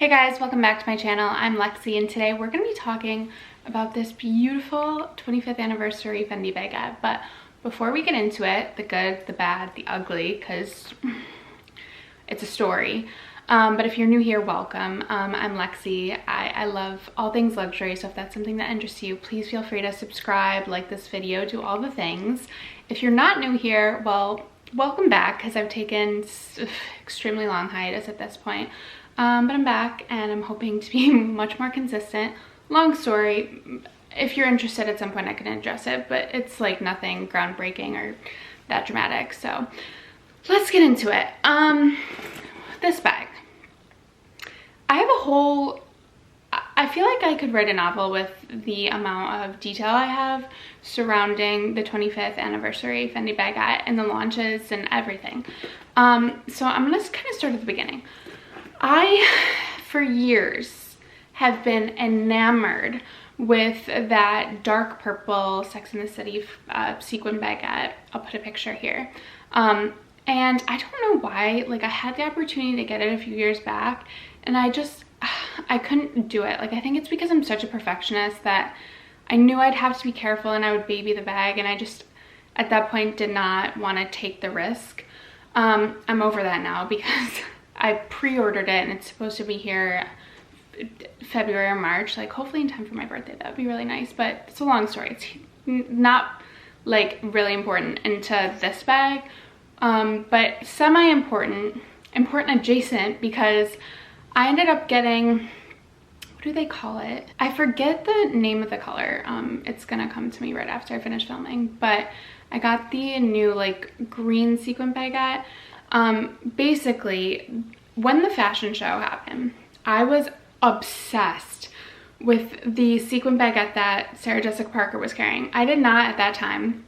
Hey guys, welcome back to my channel. I'm Lexi and today we're going to be talking about this beautiful 25th anniversary Fendi Baguette. But before we get into it, the good, the bad, the ugly, because it's a story. But if you're new here, welcome. I'm Lexi. I love all things luxury, so if that's something that interests you, please feel free to subscribe, like this video, do all the things. If you're not new here, well, welcome back, because I've taken extremely long hiatus at this point. But I'm back and I'm hoping to be much more consistent. Long story. If you're interested at some point I can address it, but it's like nothing groundbreaking or that dramatic. So let's get into it. This bag. I have a whole, I feel like I could write a novel with the amount of detail I have surrounding the 25th anniversary Fendi Baguette and the launches and everything. So I'm gonna kind of start at the beginning. I, for years, have been enamored with that dark purple Sex and the City sequin baguette. I'll put a picture here. And I don't know why, like I had the opportunity to get it a few years back and I couldn't do it. Like I think it's because I'm such a perfectionist that I knew I'd have to be careful and I would baby the bag, and I just, at that point, did not want to take the risk. I'm over that now because I pre-ordered it and it's supposed to be here February or March, like hopefully in time for my birthday. That would be really nice, but it's a long story. It's not like really important into this bag, but semi-important, important adjacent, because I ended up getting, what do they call it? I forget the name of the color. It's gonna come to me right after I finish filming, but I got the new like green sequin baguette. Basically, when the fashion show happened, I was obsessed with the sequin baguette that Sarah Jessica Parker was carrying. I did not at that time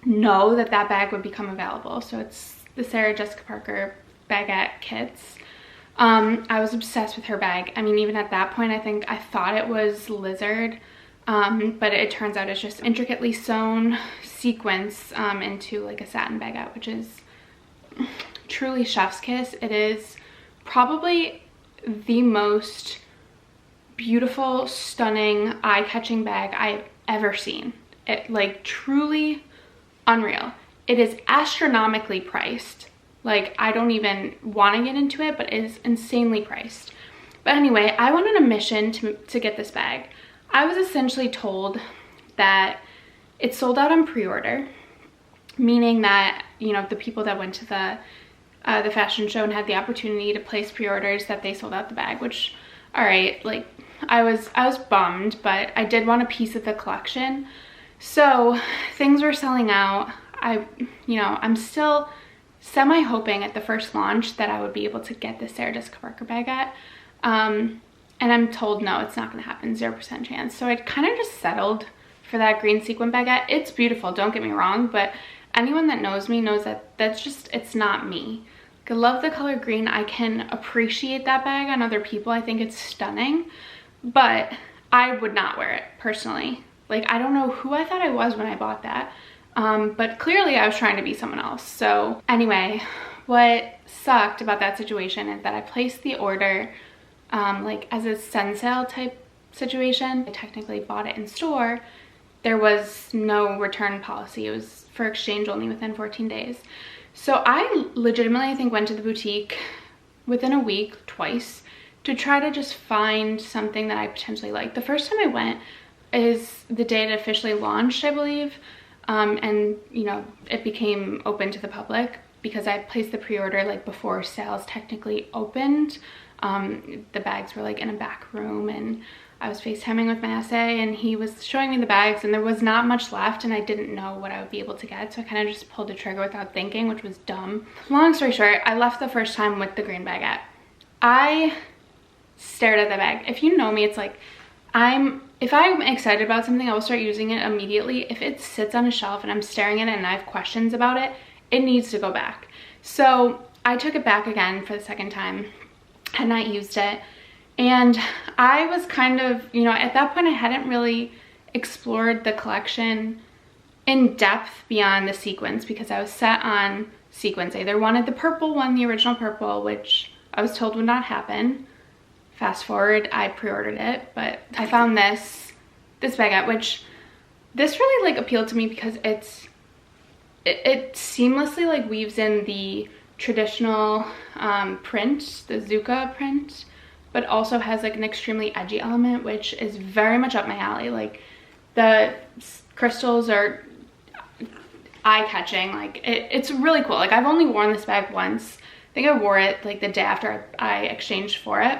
know that that bag would become available. So it's the Sarah Jessica Parker Baguette Kits. I was obsessed with her bag. I mean, even at that point, I think I thought it was lizard, but it turns out it's just intricately sewn sequins into like a satin baguette, which is truly chef's kiss. It is probably the most beautiful, stunning, eye-catching bag I've ever seen. It, like, truly unreal. It is astronomically priced. Like, I don't even want to get into it, but it is insanely priced. But anyway, I went on a mission to get this bag. I was essentially told that it sold out on pre-order, meaning that, you know, the people that went to the fashion show and had the opportunity to place pre-orders, that they sold out the bag, which, all right, like I was bummed, but I did want a piece of the collection. So things were selling out. I'm still semi hoping at the first launch that I would be able to get the Sarah Jessica Parker baguette. And I'm told, no, it's not gonna happen, 0% chance. So I kind of just settled for that green sequin baguette. It's beautiful, don't get me wrong, but anyone that knows me knows that it's not me. I love the color green. I can appreciate that bag on other people. I think it's stunning, but I would not wear it personally. Like, I don't know who I thought I was when I bought that, but clearly I was trying to be someone else. So anyway, what sucked about that situation is that I placed the order like as a send sale type situation. I technically bought it in store. There was no return policy. It was for exchange only within 14 days. So I legitimately, I think, went to the boutique within a week twice to try to just find something that I potentially liked. The first time I went is the day it officially launched, I believe. And, you know, it became open to the public because I placed the pre-order like before sales technically opened. The bags were like in a back room, and I was FaceTiming with my SA and he was showing me the bags, and there was not much left and I didn't know what I would be able to get. So I kind of just pulled the trigger without thinking, which was dumb. Long story short, I left the first time with the green baguette. I stared at the bag. If you know me, it's like, if I'm excited about something, I will start using it immediately. If it sits on a shelf and I'm staring at it and I have questions about it, it needs to go back. So I took it back again for the second time, had not used it. And I was kind of, you know, at that point I hadn't really explored the collection in depth beyond the sequins because I was set on sequins. I either wanted the purple one, the original purple, which I was told would not happen. fast forward, I pre-ordered it, but I found this baguette, which this really like appealed to me because it seamlessly like weaves in the traditional print, the Zuka print, but also has like an extremely edgy element, which is very much up my alley. Like the crystals are eye-catching. Like it's really cool. Like I've only worn this bag once. I think I wore it like the day after I exchanged for it,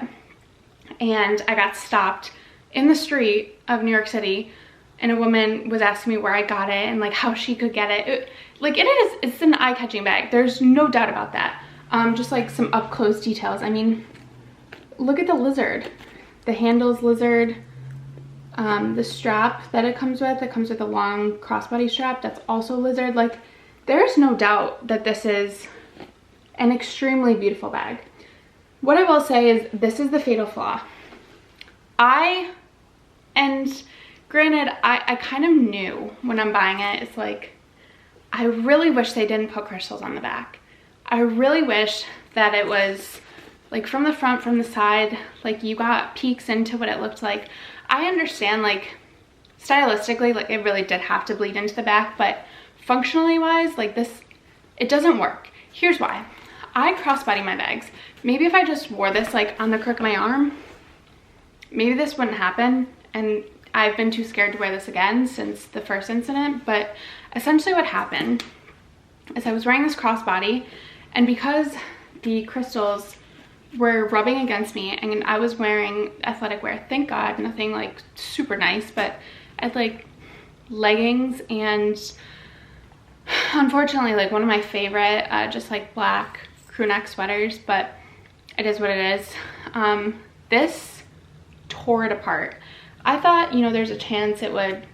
and I got stopped in the street of New York City, and a woman was asking me where I got it and like how she could get it. It's an eye-catching bag. There's no doubt about that. Just like some up-close details. I mean, look at the lizard. The handle's lizard. The strap that it comes with a long crossbody strap that's also lizard. Like, there's no doubt that this is an extremely beautiful bag. What I will say is this is the fatal flaw. And granted, I kind of knew when I'm buying it, it's like, I really wish they didn't put crystals on the back. I really wish that it was like from the front, from the side, like you got peeks into what it looked like. I understand like stylistically, like it really did have to bleed into the back, but functionally wise, like this, it doesn't work. Here's why. I crossbody my bags. Maybe if I just wore this like on the crook of my arm, maybe this wouldn't happen, and I've been too scared to wear this again since the first incident. But essentially what happened is I was wearing this crossbody, and because the crystals were rubbing against me and I was wearing athletic wear, thank God, nothing like super nice, but I had like leggings and unfortunately like one of my favorite just like black crew neck sweaters, but it is what it is. This tore it apart. I thought, you know, there's a chance it would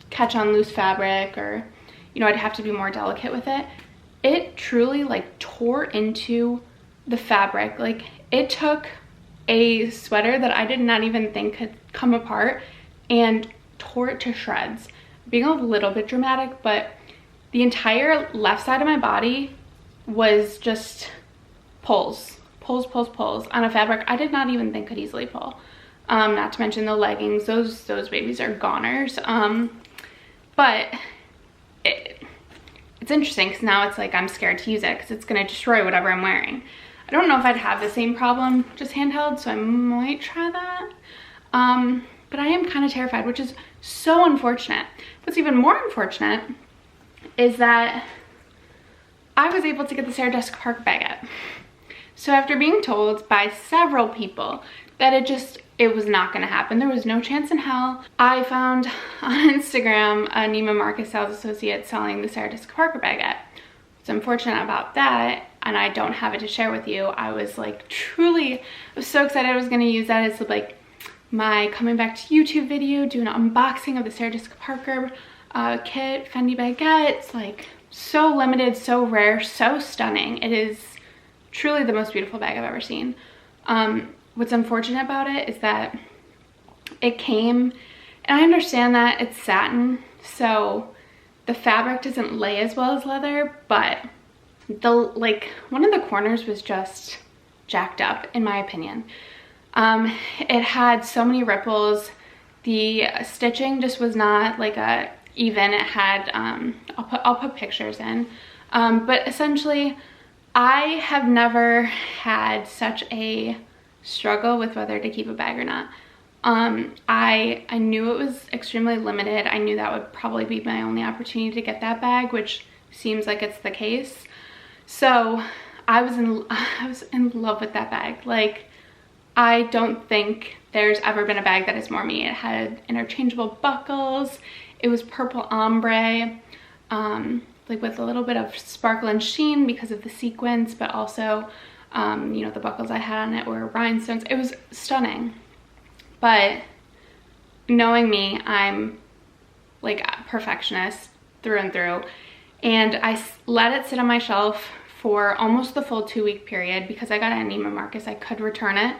catch on loose fabric, or, you know, I'd have to be more delicate with it. It truly like tore into the fabric. Like it took a sweater that I did not even think could come apart and tore it to shreds. Being a little bit dramatic, but the entire left side of my body was just pulls on a fabric I did not even think could easily pull. Not to mention the leggings, those babies are goners. But it's interesting because now it's like I'm scared to use it because it's gonna destroy whatever I'm wearing. I don't know if I'd have the same problem just handheld, so I might try that. But I am kind of terrified, which is so unfortunate. What's even more unfortunate is that I was able to get the Sarah Jessica Parker baguette. So after being told by several people that it was not gonna happen, there was no chance in hell, I found on Instagram a Neiman Marcus sales associate selling the Sarah Jessica Parker baguette. What's unfortunate about that, and I don't have it to share with you, I was like I was so excited I was gonna use that as like my coming back to YouTube video, do an unboxing of the Sarah Jessica Parker kit, Fendi Baguette. It's like so limited, so rare, so stunning. It is truly the most beautiful bag I've ever seen. What's unfortunate about it is that it came, and I understand that it's satin, so the fabric doesn't lay as well as leather, but one of the corners was just jacked up, in my opinion. It had so many ripples. The stitching just was not like even. It had, I'll put pictures in, but essentially I have never had such a struggle with whether to keep a bag or not. I knew it was extremely limited. I knew that would probably be my only opportunity to get that bag, which seems like it's the case. So I was in love with that bag. Like, I don't think there's ever been a bag that is more me. It had interchangeable buckles. It was purple ombre, like with a little bit of sparkle and sheen because of the sequins, but also, you know, the buckles I had on it were rhinestones. It was stunning. But knowing me, I'm like a perfectionist through and through. And I let it sit on my shelf for almost the full 2-week period because I got it at Neiman Marcus. I could return it.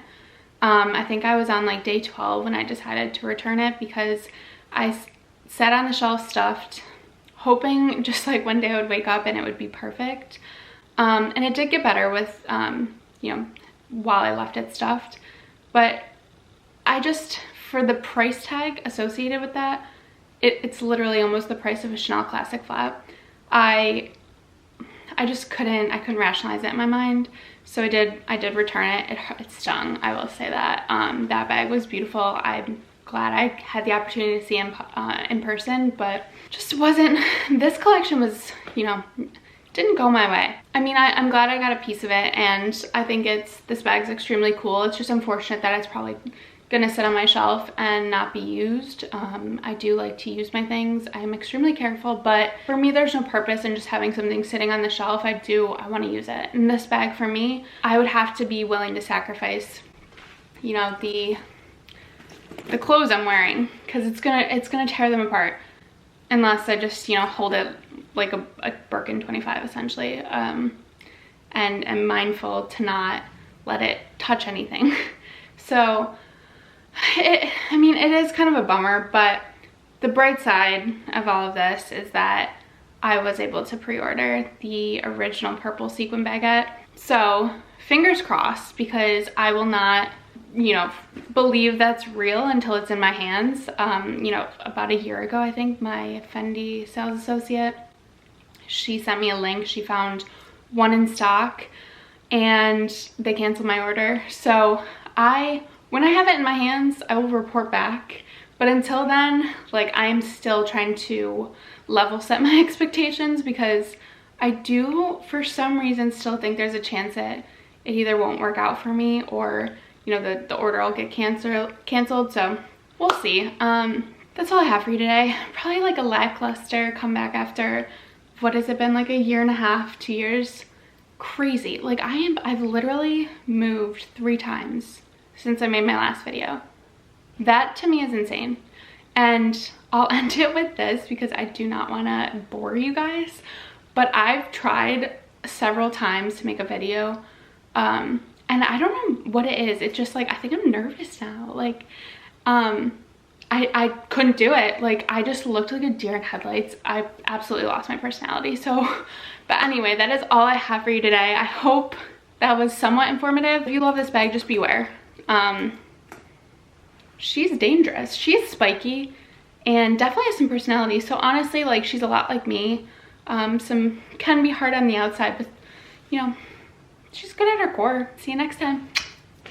I think I was on like day 12 when I decided to return it because I sat on the shelf stuffed, hoping just like one day I would wake up and it would be perfect. And it did get better with, you know, while I left it stuffed. But I just, for the price tag associated with that, it's literally almost the price of a Chanel classic flat. I just couldn't rationalize it in my mind. So I did return it. It stung, I will say that. That bag was beautiful. I'm glad I had the opportunity to see him in person, but just wasn't, this collection was, you know, didn't go my way. I mean, I'm glad I got a piece of it, and I think this bag's extremely cool. It's just unfortunate that it's probably gonna sit on my shelf and not be used. I do like to use my things. I'm extremely careful, but for me, there's no purpose in just having something sitting on the shelf. I want to use it. And this bag, for me, I would have to be willing to sacrifice, you know, the clothes I'm wearing, because it's gonna tear them apart unless I just, you know, hold it like a Birkin 25 essentially, and am mindful to not let it touch anything. So I mean, it is kind of a bummer, but the bright side of all of this is that I was able to pre-order the original purple sequin baguette. So fingers crossed, because I will not, you know, believe that's real until it's in my hands. You know, about a year ago, I think, my Fendi sales associate, she sent me a link. She found one in stock and they canceled my order. So when I have it in my hands, I will report back. But until then, like, I'm still trying to level set my expectations, because I do, for some reason, still think there's a chance that it either won't work out for me, or, you know, the order will get canceled. So we'll see. That's all I have for you today. Probably like a lackluster comeback after, what has it been, like a year and a half, 2 years? Crazy. Like, I've literally moved 3 times since I made my last video. That to me is insane. And I'll end it with this, because I do not want to bore you guys, but I've tried several times to make a video, and I don't know what it is. It's just like, I think I'm nervous now. Like, I couldn't do it. Like, I just looked like a deer in headlights. I absolutely lost my personality. So, but anyway, that is all I have for you today. I hope that was somewhat informative. If you love this bag, just beware. She's dangerous. She's spiky and definitely has some personality. So honestly, like, she's a lot like me. Some can be hard on the outside, but, you know, she's good at her core. See you next time.